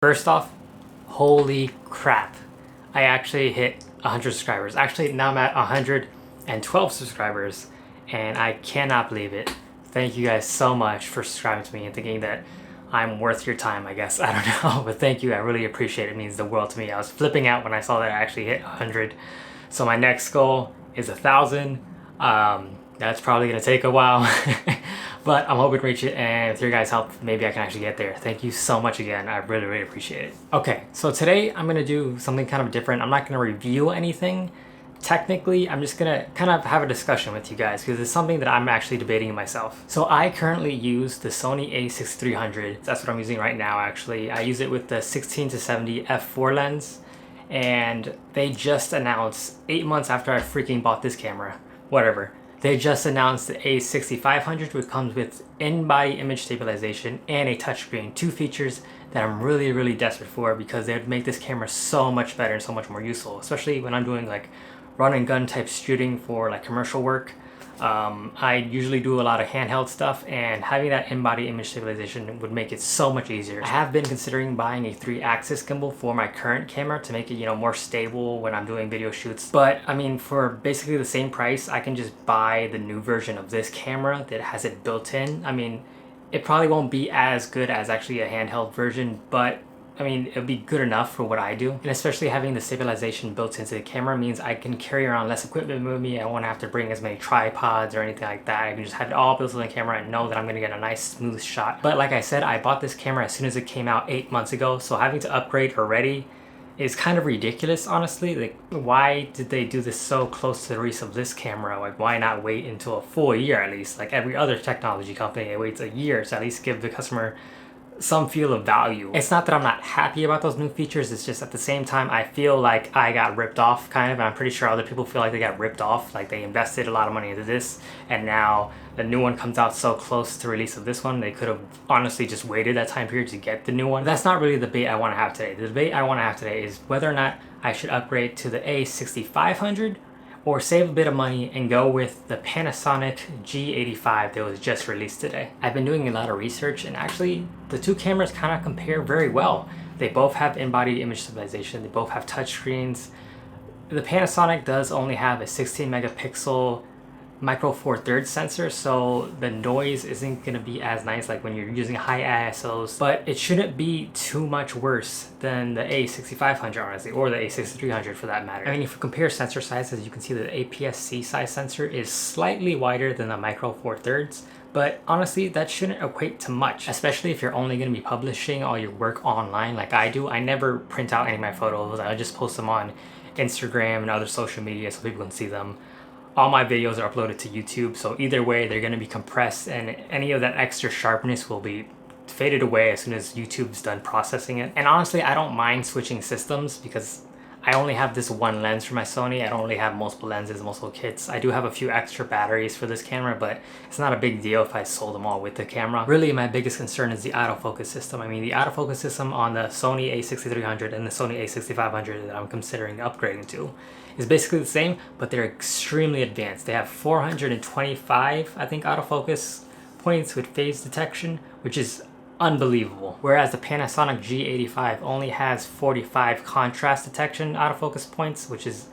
First off, holy crap. I actually hit 100 subscribers. Actually, now I'm at 112 subscribers, and I cannot believe it. Thank you guys so much for subscribing to me and thinking that I'm worth your time, I guess. I don't know, but thank you. I really appreciate it. It means the world to me. I was flipping out when I saw that I actually hit 100. So my next goal is 1,000. That's probably gonna take a while, but I'm hoping to reach it, and with your guys' help, maybe I can actually get there. Thank you so much again. I really, really appreciate it. Okay, so today I'm gonna do something kind of different. I'm not gonna review anything. Technically, I'm just gonna kind of have a discussion with you guys because it's something that I'm actually debating myself. So I currently use the Sony a6500. That's what I'm using right now, actually. I use it with the 16-70 f4 lens, and they just announced 8 months after I freaking bought this camera, whatever. They just announced the a6500, which comes with in-body image stabilization and a touchscreen. Two features that I'm really, really desperate for because they would make this camera so much better and so much more useful, especially when I'm doing like run and gun type shooting for like commercial work. I usually do a lot of handheld stuff, and having that in-body image stabilization would make it so much easier. I have been considering buying a 3-axis gimbal for my current camera to make it, more stable when I'm doing video shoots. But I mean, for basically the same price, I can just buy the new version of this camera that has it built in. I mean, it probably won't be as good as actually a handheld version, but I mean, it'll be good enough for what I do. And especially having the stabilization built into the camera means I can carry around less equipment with me. I won't have to bring as many tripods or anything like that. I can just have it all built in the camera and know that I'm gonna get a nice smooth shot. But like I said, I bought this camera as soon as it came out 8 months ago, so having to upgrade already is kind of ridiculous, honestly. Like, why did they do this so close to the release of this camera? Like, why not wait until a full year at least? Like every other technology company, it waits a year to at least give the customer some feel of value. It's not that I'm not happy about those new features, it's just at the same time I feel like I got ripped off kind of, and I'm pretty sure other people feel like they got ripped off, like they invested a lot of money into this and now the new one comes out so close to release of this one. They could have honestly just waited that time period to get the new one. That's not really the debate I want to have today. The debate I want to have today is whether or not I should upgrade to the a6500 or save a bit of money and go with the Panasonic G85 that was just released today. I've been doing a lot of research, and actually the two cameras kind of compare very well. They both have in-body image stabilization, they both have touchscreens. The Panasonic does only have a 16 megapixel micro four thirds sensor, so the noise isn't going to be as nice like when you're using high ISOs, but it shouldn't be too much worse than the a6500 honestly, or the a6300 for that matter. I mean, if you compare sensor sizes, you can see that the APS-C size sensor is slightly wider than the micro four thirds, but honestly that shouldn't equate to much, especially if you're only going to be publishing all your work online like I do. I never print out any of my photos, I just post them on Instagram and other social media so people can see them. All my videos are uploaded to YouTube, so either way they're going to be compressed, and any of that extra sharpness will be faded away as soon as YouTube's done processing it. And honestly, I don't mind switching systems because I only have this one lens for my Sony. I don't really have multiple lenses, multiple kits. I do have a few extra batteries for this camera, but it's not a big deal if I sold them all with the camera. Really, my biggest concern is the autofocus system. I mean, the autofocus system on the Sony a6300 and the Sony a6500 that I'm considering upgrading to is basically the same, but they're extremely advanced. They have 425, I think, autofocus points with phase detection, which is unbelievable. Whereas the Panasonic G85 only has 45 contrast detection autofocus points, which is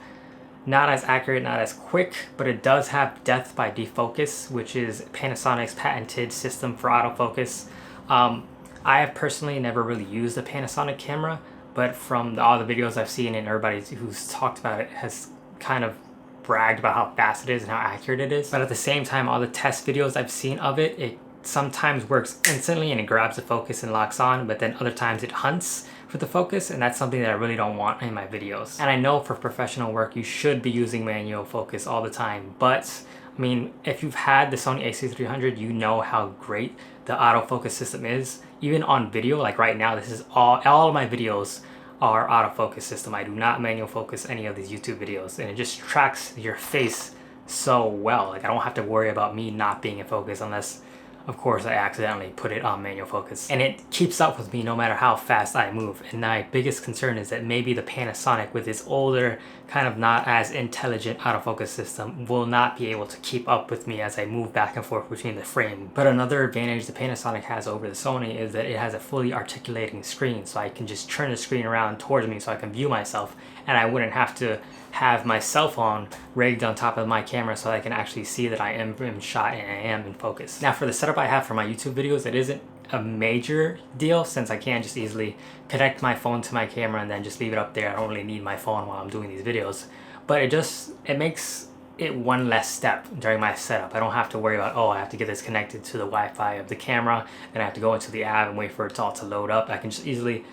not as accurate, not as quick, but it does have depth by defocus, which is Panasonic's patented system for autofocus. I have personally never really used a Panasonic camera, but from all the videos I've seen and everybody who's talked about it has kind of bragged about how fast it is and how accurate it is. But at the same time, all the test videos I've seen of it, it sometimes works instantly and it grabs the focus and locks on, but then other times it hunts for the focus, and that's something that I really don't want in my videos. And I know for professional work you should be using manual focus all the time, but I mean, if you've had the Sony a6300, you know how great the autofocus system is. Even on video, like right now, this is all of my videos are autofocus system. I do not manual focus any of these YouTube videos, and it just tracks your face so well. Like, I don't have to worry about me not being in focus unless of course I accidentally put it on manual focus. And it keeps up with me no matter how fast I move. And my biggest concern is that maybe the Panasonic with its older, kind of not as intelligent autofocus system will not be able to keep up with me as I move back and forth between the frame. But another advantage the Panasonic has over the Sony is that it has a fully articulating screen, so I can just turn the screen around towards me so I can view myself, and I wouldn't have to have my cell phone rigged on top of my camera so I can actually see that I am in shot and I am in focus. Now for the setup I have for my YouTube videos, it isn't a major deal since I can just easily connect my phone to my camera and then just leave it up there. I don't really need my phone while I'm doing these videos, but it makes it one less step during my setup. I don't have to worry about, oh, I have to get this connected to the Wi-Fi of the camera, then I have to go into the app and wait for it all to load up. I can just easily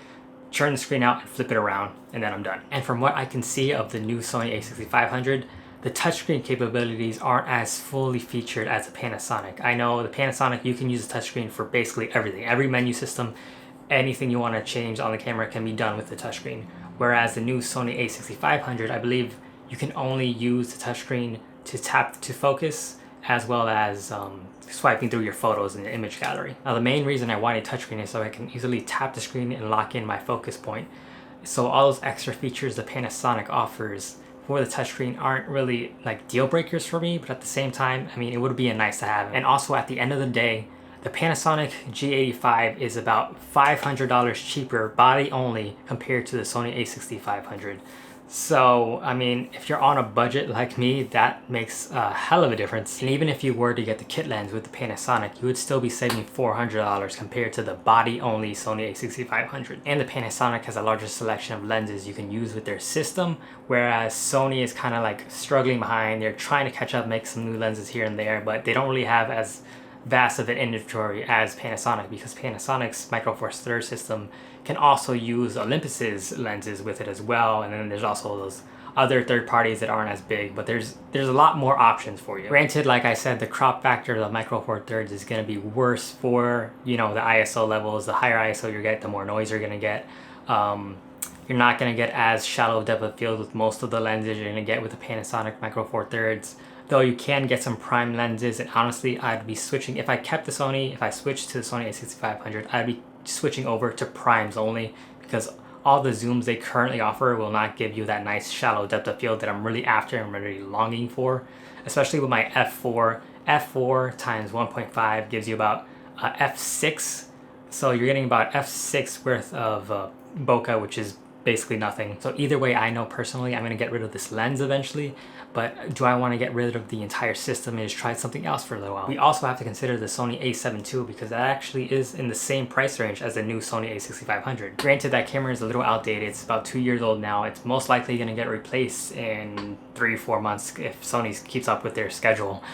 turn the screen out and flip it around, and then I'm done. And from what I can see of the new Sony a6500, the touchscreen capabilities aren't as fully featured as the Panasonic. I know the Panasonic, you can use the touchscreen for basically everything. Every menu system, anything you want to change on the camera can be done with the touchscreen. Whereas the new Sony a6500, I believe you can only use the touchscreen to tap to focus, as well as swiping through your photos in the image gallery. Now the main reason I want a touchscreen is so I can easily tap the screen and lock in my focus point. So all those extra features the Panasonic offers for the touchscreen aren't really like deal breakers for me, but at the same time, I mean, it would be a nice to have. And also at the end of the day, the Panasonic G85 is about $500 cheaper body only compared to the Sony a6500. So, I mean, if you're on a budget like me, that makes a hell of a difference. And even if you were to get the kit lens with the Panasonic, you would still be saving $400 compared to the body-only Sony a6500. And the Panasonic has a larger selection of lenses you can use with their system, whereas Sony is kind of like struggling behind. They're trying to catch up, make some new lenses here and there, but they don't really have as vast of an inventory as Panasonic, because Panasonic's Micro Four Thirds system can also use Olympus's lenses with it as well, and then there's also those other third parties that aren't as big, but there's a lot more options for you. Granted, like I said, the crop factor of the Micro Four Thirds is going to be worse for, you know, the ISO levels. The higher ISO you get, the more noise you're going to get. You're not going to get as shallow depth of field with most of the lenses you're going to get with the Panasonic Micro Four Thirds. Though you can get some prime lenses, and honestly, I'd be switching, if I kept the Sony, if I switched to the Sony a6500, I'd be switching over to primes only, because all the zooms they currently offer will not give you that nice shallow depth of field that I'm really after and really longing for, especially with my f4. f4 times 1.5 gives you about f6, so you're getting about f6 worth of bokeh, which is basically nothing. So either way, I know personally I'm going to get rid of this lens eventually, but do I want to get rid of the entire system and just try something else for a little while? We also have to consider the Sony a7 II, because that actually is in the same price range as the new Sony a6500. Granted, that camera is a little outdated. It's about 2 years old now. It's most likely going to get replaced in 3 or 4 months if Sony keeps up with their schedule.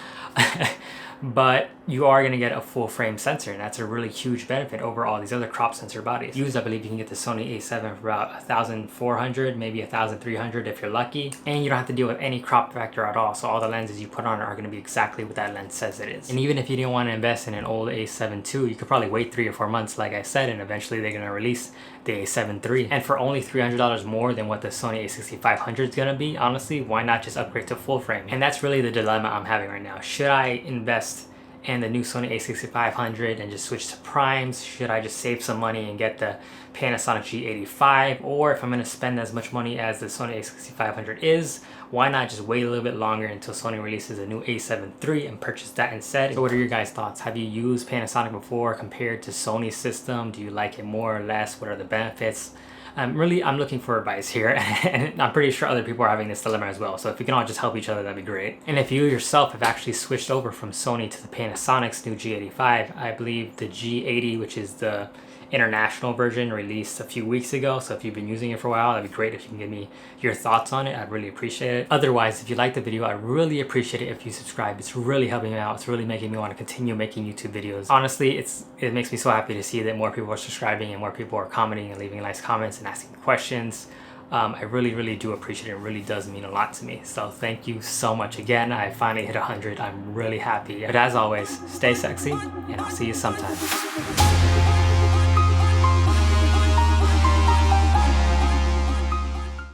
But you are going to get a full frame sensor, and that's a really huge benefit over all these other crop sensor bodies. Used, I believe you can get the Sony a7 for about 1,400, maybe 1,300 if you're lucky, and you don't have to deal with any crop factor at all, so all the lenses you put on are going to be exactly what that lens says it is. And even if you didn't want to invest in an old a7 II, you could probably wait 3 or 4 months like I said, and eventually they're going to release the a7 III. And for only $300 more than what the Sony a6500 is going to be, honestly, why not just upgrade to full frame? And that's really the dilemma I'm having right now. Should I invest in the new Sony a6500 and just switch to primes? Should I just save some money and get the Panasonic G85? Or if I'm going to spend as much money as the Sony a6500 is, why not just wait a little bit longer until Sony releases a new a7 III and purchase that instead? So what are your guys' thoughts? Have you used Panasonic before compared to Sony's system? Do you like it more or less? What are the benefits? I'm looking for advice here, and I'm pretty sure other people are having this dilemma as well, so if we can all just help each other, that'd be great. And if you yourself have actually switched over from Sony to the Panasonic's new G85, I believe the G80, which is the international version, released a few weeks ago, so if you've been using it for a while, that'd be great if you can give me your thoughts on it. I'd really appreciate it. Otherwise, if you like the video, I'd really appreciate it if you subscribe. It's really helping me out. It's really making me want to continue making YouTube videos. Honestly, it makes me so happy to see that more people are subscribing and more people are commenting and leaving nice comments and asking questions. I really do appreciate it. It really does mean a lot to me. So thank you so much again. I finally hit 100. I'm really happy. But as always, stay sexy, and I'll see you sometime.